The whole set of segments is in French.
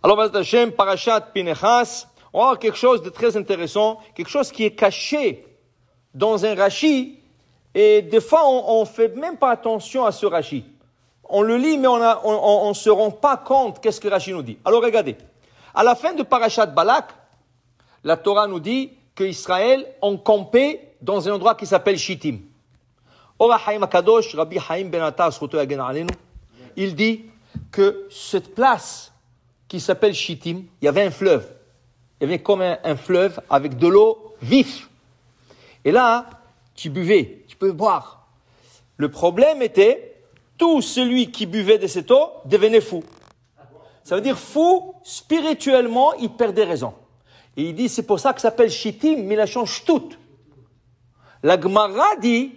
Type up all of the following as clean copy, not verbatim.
Alors, Bezrat Hashem, Parashat Pinechas, on va voir quelque chose de très intéressant, quelque chose qui est caché dans un Rashi, et des fois, on ne fait même pas attention à ce Rashi. On le lit, mais on ne se rend pas compte qu'est-ce que Rashi nous dit. Alors, regardez. À la fin de Parashat Balak, la Torah nous dit qu'Israël ont campé dans un endroit qui s'appelle Shittim. Or HaChaim HaKadosh, Rabbi Chaim Ben Attar, il dit que cette place qui s'appelle Shittim, il y avait un fleuve. Il y avait comme un fleuve avec de l'eau vive. Et là, tu buvais, tu pouvais boire. Le problème était, tout celui qui buvait de cette eau devenait fou. Ça veut dire fou, spirituellement, il perdait raison. Et il dit, c'est pour ça que ça s'appelle Shittim, mais il a changé Shtut. La Gemara dit,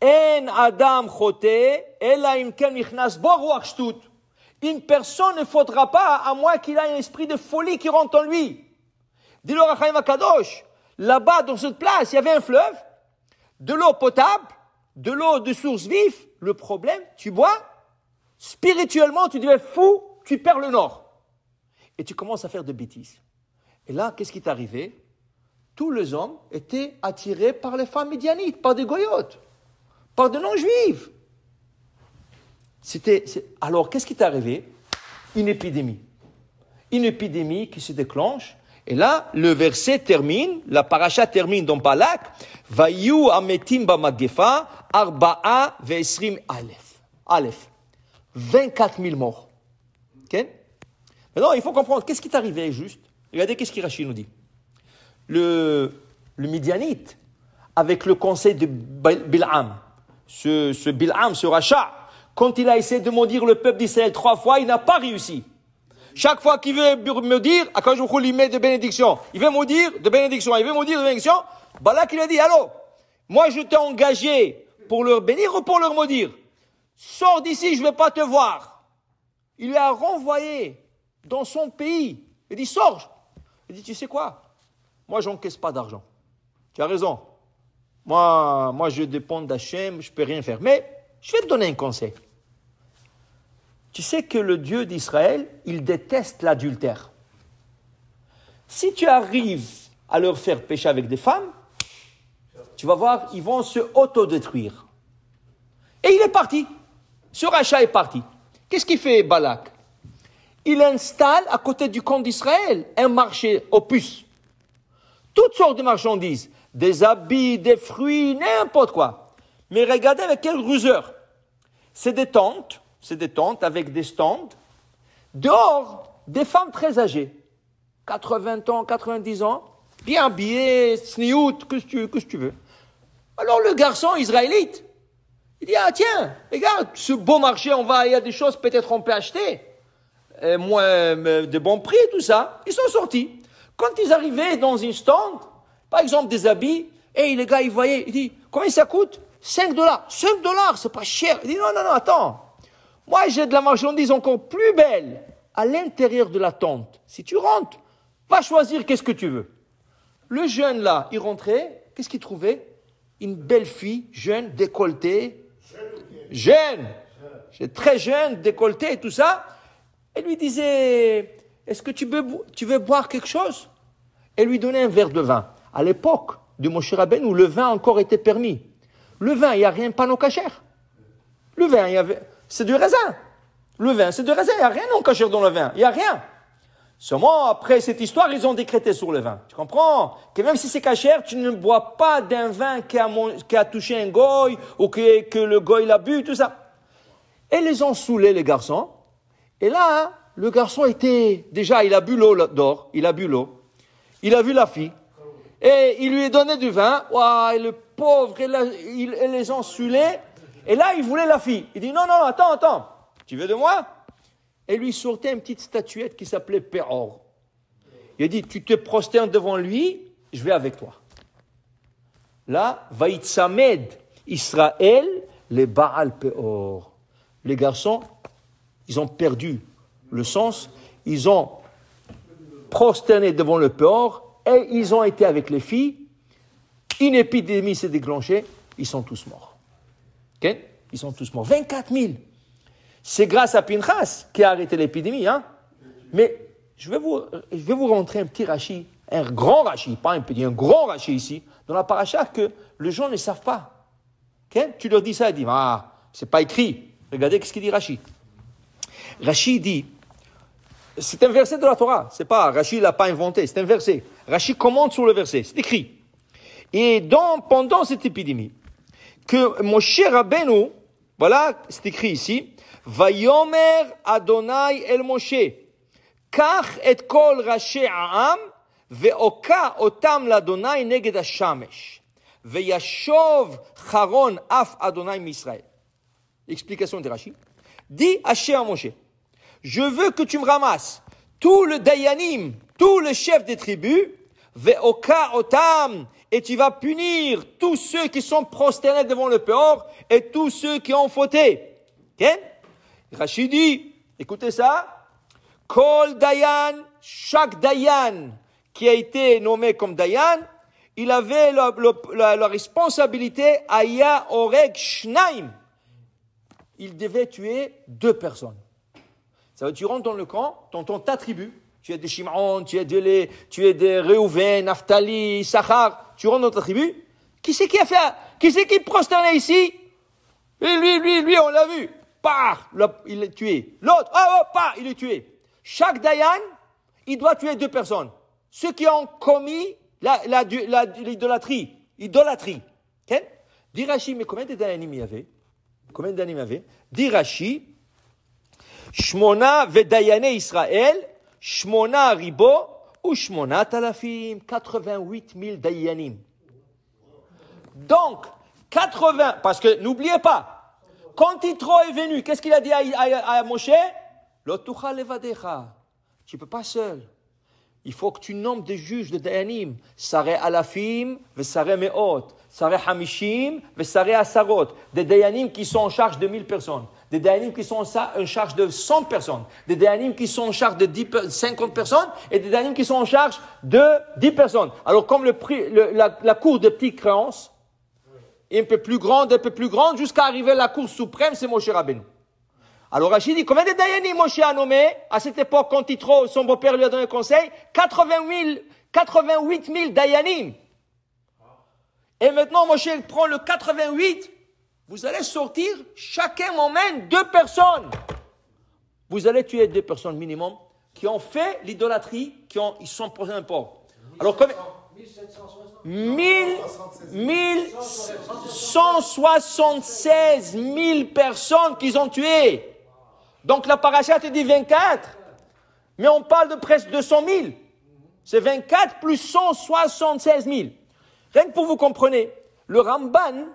En Adam chote, ela im ken nichnas bo ruach shtut. Une personne ne faudra pas, à moins qu'il ait un esprit de folie qui rentre en lui. Dit le HaChaim HaKadosh, là-bas, dans cette place, il y avait un fleuve, de l'eau potable, de l'eau de source vive. Le problème, tu bois, spirituellement, tu deviens fou, tu perds le nord. Et tu commences à faire des bêtises. Et là, qu'est-ce qui t'est arrivé? Tous les hommes étaient attirés par les femmes médianites, par des goyotes, par des non-juifs. Alors, qu'est-ce qui t'est arrivé? Une épidémie. Une épidémie qui se déclenche. Et là, le verset termine, la paracha termine dans Balak. Vayu ametim bamagefa arba'a ve'esrim alef. 24 000 morts. Okay? Maintenant, il faut comprendre, qu'est-ce qui est arrivé juste? Regardez qu'est-ce que Rashi nous dit. Le Midianite, avec le conseil de Bil'am, ce Bil'am, ce rachat, quand il a essayé de maudire le peuple d'Israël 3 fois, il n'a pas réussi. Chaque fois qu'il veut me dire, quand je lui met de bénédiction, il veut me dire de bénédiction, Balak il a dit, allô, moi je t'ai engagé pour leur bénir ou pour leur maudire? Sors d'ici, je ne vais pas te voir. Il lui a renvoyé dans son pays. Il dit, sors. Il dit, tu sais quoi? Moi, je n'encaisse pas d'argent. Tu as raison. Moi, je dépends d'Hachem, je ne peux rien faire. Mais je vais te donner un conseil. Tu sais que le Dieu d'Israël, il déteste l'adultère. Si tu arrives à leur faire pécher avec des femmes, tu vas voir, ils vont se autodétruire. Et il est parti. Ce rachat est parti. Qu'est-ce qu'il fait Balak? Il installe à côté du camp d'Israël un marché aux puces. Toutes sortes de marchandises, des habits, des fruits, n'importe quoi. Mais regardez avec quelle ruseur. C'est des tentes avec des stands. Dehors, des femmes très âgées, 80 ans, 90 ans, bien habillées, sniout, que tu veux. Alors le garçon israélite, il dit, ah tiens, regarde, ce beau marché, il y a des choses peut-être on peut acheter. Moins de bons prix, tout ça. Ils sont sortis. Quand ils arrivaient dans une stand, par exemple des habits, et les gars, ils voyaient, ils disent, combien ça coûte? 5 $. 5 $, c'est pas cher. Il dit, non, attends. Moi, j'ai de la marchandise encore plus belle à l'intérieur de la tente. Si tu rentres, va choisir qu'est-ce que tu veux. Le jeune là, il rentrait, qu'est-ce qu'il trouvait? Une belle fille, jeune, décolletée. Jeune. Très jeune, décolletée et tout ça. Elle lui disait, est-ce que tu veux boire quelque chose? Elle lui donnait un verre de vin. À l'époque de Moshe Rabbeinu, où le vin encore était permis. Le vin, il n'y a rien de panneau cachère. Le vin, c'est du raisin. Le vin, c'est du raisin. Il n'y a rien non cachère dans le vin. Il n'y a rien. Seulement, après cette histoire, ils ont décrété sur le vin. Tu comprends? Que même si c'est cachère, tu ne bois pas d'un vin qui a touché un goy, ou que le goy l'a bu, tout ça. Et les ont saoulés, les garçons. Et là, le garçon il a bu l'eau d'or, il a bu l'eau, il a vu la fille, et il lui a donné du vin, et le pauvre, il les a saoulés, et là, il voulait la fille. Il dit, non, attends, tu veux de moi? Et lui sortait une petite statuette qui s'appelait Péor. Il a dit, tu te prosternes devant lui, je vais avec toi. Là, Vaïtsamed, Israël, les Baal Péor. Les garçons, ils ont perdu le sens, ils ont prosterné devant le Péor et ils ont été avec les filles. Une épidémie s'est déclenchée, ils sont tous morts. Okay? Ils sont tous morts. 24 000. C'est grâce à Pinchas qui a arrêté l'épidémie. Hein? Mais je vais vous rentrer un petit Rashi, un grand Rashi, pas un petit, un grand Rashi ici, dans la paracha que les gens ne savent pas. Okay? Tu leur dis ça, ils disent, c'est pas écrit. Regardez ce qu'il dit Rashi. Rashi dit, c'est un verset de la Torah, c'est pas, Rashi l'a pas inventé, c'est un verset. Rashi commente sur le verset, c'est écrit. Et pendant cette épidémie, que Moshe Rabbeinu, voilà, c'est écrit ici, Vayomer Adonai el Moshe, Kach et kol rashi העם, ואוקע אותם לאדוני נגד השמש, וישוב חרון אף אדוני מישראל. Explication de Rashi. Dis Hachem à Moshe, je veux que tu me ramasses tout le Dayanim, tout le chef des tribus, ve'oka otam, et tu vas punir tous ceux qui sont prosternés devant le Péor et tous ceux qui ont fauté. Okay? Rashi dit, écoutez ça, Kol Dayan, chaque Dayan qui a été nommé comme Dayan, il avait la responsabilité Aya Oreg Shnaim. Il devait tuer 2 personnes. Ça veut dire, tu rentres dans le camp, dans ta tribu, tu es des Shimon, tu es des Reuven, Naphtali, Sachar, tu rentres dans ta tribu. Qui c'est qui est prosterné ici? Lui, on l'a vu. Il est tué. L'autre, il est tué. Chaque Dayan, il doit tuer 2 personnes. Ceux qui ont commis l'idolâtrie. Okay? Dit Rashi, mais combien de Dayanim il y avait? Dit Rashi, Shmona vedayane Israël, Shmona ribo, ou Shmona talafim, 88 000 Dayanim. Donc, 80, parce que n'oubliez pas, quand Yitro est venu, qu'est-ce qu'il a dit à Moshe? Lo tuchal levadecha. Tu ne peux pas seul. Il faut que tu nommes des juges de Dayanim. Sareh alafim, vesareh meot. Sareh hamishim, vesareh asarot. Des Dayanim qui sont en charge de 1000 personnes. Des Dayanim qui sont en charge de 100 personnes. Des Dayanim qui sont en charge de 50 personnes. Et des Dayanim qui sont en charge de 10 personnes. Alors, comme la cour de petites créances, un peu plus grande, jusqu'à arriver à la cour suprême, c'est Moshe Rabbeinu. Alors Rachid dit, combien de Dayanim Moshe a nommé à cette époque quand Yitro, son beau-père, lui a donné le conseil? 88 000 Dayanim. Et maintenant Moshe prend le 88. Vous allez sortir, chacun m'emmène 2 personnes. Vous allez tuer 2 personnes minimum qui ont fait l'idolâtrie, ils sont posés un port. Alors combien? 1176 000 personnes qu'ils ont tuées. Donc la paracha te dit 24, mais on parle de presque 200 000. C'est 24 plus 176 000. Rien que pour vous compreniez, le Ramban,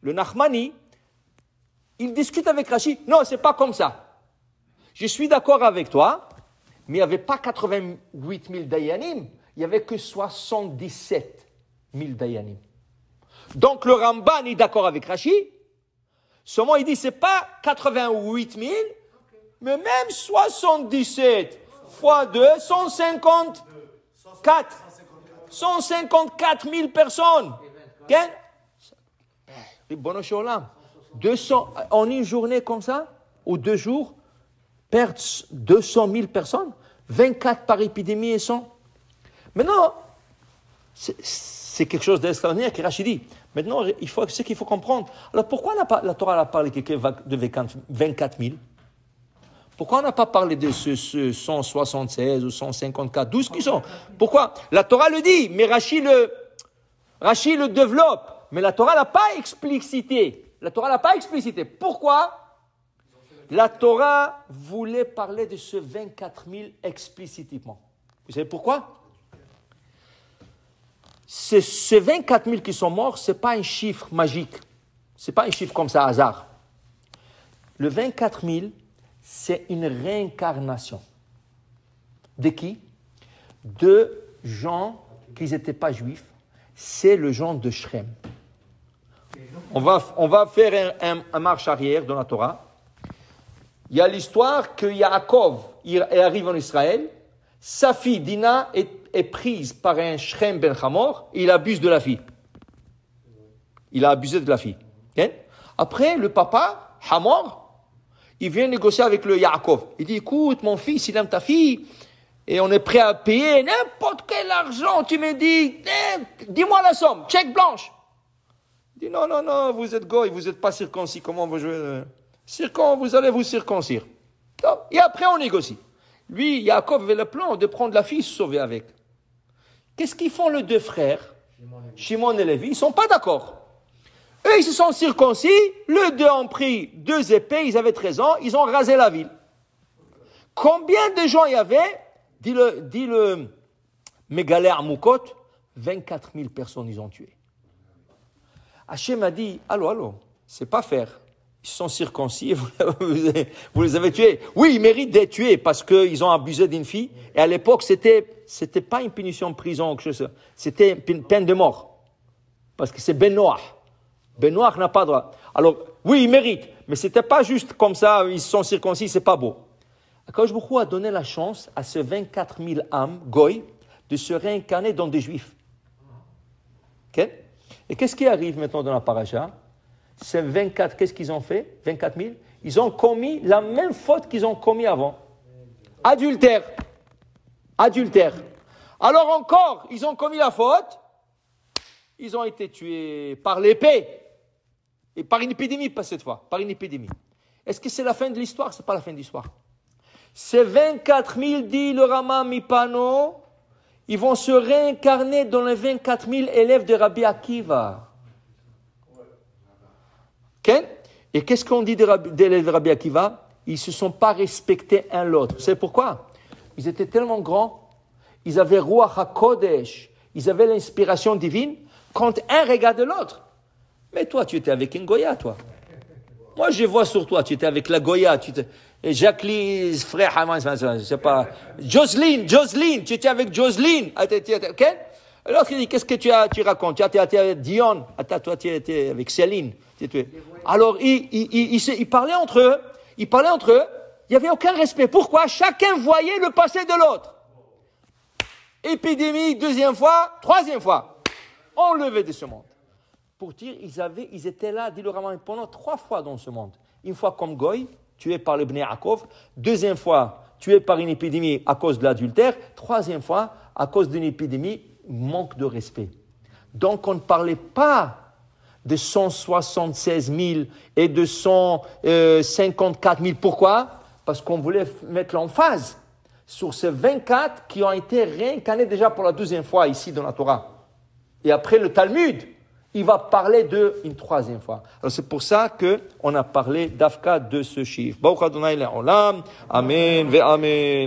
le Nachmani, il discute avec Rashi. Non, c'est pas comme ça. Je suis d'accord avec toi, mais il n'y avait pas 88 000 Dayanim, il n'y avait que 77 000 Dayanim. Donc le Ramban est d'accord avec Rashi, seulement il dit c'est pas 88 000, mais même 77 fois 2, 154 000 personnes. Okay? 200, en une journée comme ça, ou 2 jours, perdre 200 000 personnes, 24 par épidémie et 100. Maintenant, c'est quelque chose d'extraordinaire que Rachid dit. Maintenant, ce qu'il faut comprendre. Alors pourquoi la Torah a parlé de 24 000? Pourquoi on n'a pas parlé de ce 176 ou 154, 12 qui sont? Pourquoi? La Torah le dit, mais Rashi le développe. Mais la Torah n'a pas explicité. Pourquoi? La Torah voulait parler de ce 24 000 explicitement. Vous savez pourquoi? Ces 24 000 qui sont morts, ce n'est pas un chiffre magique. Ce n'est pas un chiffre comme ça, hasard. Le 24 000, c'est une réincarnation. De qui? De gens qui n'étaient pas juifs. C'est le genre de Shrem. On va faire un marche arrière dans la Torah. Il y a l'histoire que Yaakov arrive en Israël. Sa fille Dina est prise par un Shrem ben Hamor et il abuse de la fille. Il a abusé de la fille. Okay? Après, le papa, Hamor, il vient négocier avec le Yaakov. Il dit, écoute, mon fils, il aime ta fille, et on est prêt à payer n'importe quel argent. Tu me dis, dis-moi la somme, chèque blanche. Il dit, non, non, non, vous êtes goy, vous n'êtes pas circoncis. Comment vous jouez vous allez vous circoncire. Et après, on négocie. Lui, Yaakov avait le plan de prendre la fille et se sauver avec. Qu'est-ce qu'ils font les deux frères, Shimon et Lévi? Ils ne sont pas d'accord. Eux, ils se sont circoncis, les deux ont pris 2 épées, ils avaient 13 ans, ils ont rasé la ville. Combien de gens il y avait? Dit le Mégalé Amoukot, 24 000 personnes ils ont tué. Hachem a dit, allô, c'est pas faire. Ils sont circoncis, vous les avez tués. Oui, ils méritent d'être tués parce qu'ils ont abusé d'une fille. Et à l'époque, c'était pas une punition de prison ou quelque chose. C'était une peine de mort. Parce que c'est Ben Noach. Ben Noach n'a pas droit. Alors, oui, ils méritent. Mais c'était pas juste comme ça, ils sont circoncis, c'est pas beau. Akadosh Baruch Hu a donné la chance à ces 24 000 âmes, goy, de se réincarner dans des juifs. Okay? Et qu'est-ce qui arrive maintenant dans la paracha? Ces 24, qu'est-ce qu'ils ont fait? 24 000? Ils ont commis la même faute qu'ils ont commis avant. Adultère. Alors encore, ils ont commis la faute. Ils ont été tués par l'épée. Et par une épidémie, pas cette fois. Par une épidémie. Est-ce que c'est la fin de l'histoire? Ce n'est pas la fin de l'histoire. Ces 24 000, dit le Rama Mipano, ils vont se réincarner dans les 24 000 élèves de Rabbi Akiva. Okay? Et qu'est-ce qu'on dit des élèves de Rabbi Akiva? Ils ne se sont pas respectés un l'autre. Vous savez pourquoi? Ils étaient tellement grands, ils avaient Ruach HaKodesh, ils avaient l'inspiration divine, quand un regarde l'autre. Mais toi, tu étais avec une Goya, toi. Moi, je vois sur toi, tu étais avec la Goya, Jacqueline, frère, je sais pas, Jocelyne, tu étais avec Jocelyne. Okay? L'autre, il dit, qu'est-ce que tu racontes? Tu étais avec Dion. Attends, toi, tu étais avec Céline. Alors, ils parlaient entre eux. Il n'y avait aucun respect. Pourquoi? Chacun voyait le passé de l'autre. Épidémie, 2e fois, 3e fois. Enlevé de ce monde. Pour dire, ils étaient là, dit le Rama, pendant 3 fois dans ce monde. Une fois comme Goy, tué par le Bnei Yaakov. 2e fois, tué par une épidémie à cause de l'adultère. 3e fois, à cause d'une épidémie, manque de respect. Donc, on ne parlait pas de 176 000 et de 154 000. Pourquoi? Parce qu'on voulait mettre l'emphase sur ces 24 qui ont été réincarnés déjà pour la 2e fois ici dans la Torah. Et après le Talmud, il va parler une 3e fois. Alors c'est pour ça qu'on a parlé d'Afka de ce chiffre. Baruch Adonai Le'olam. Amen ve Amen.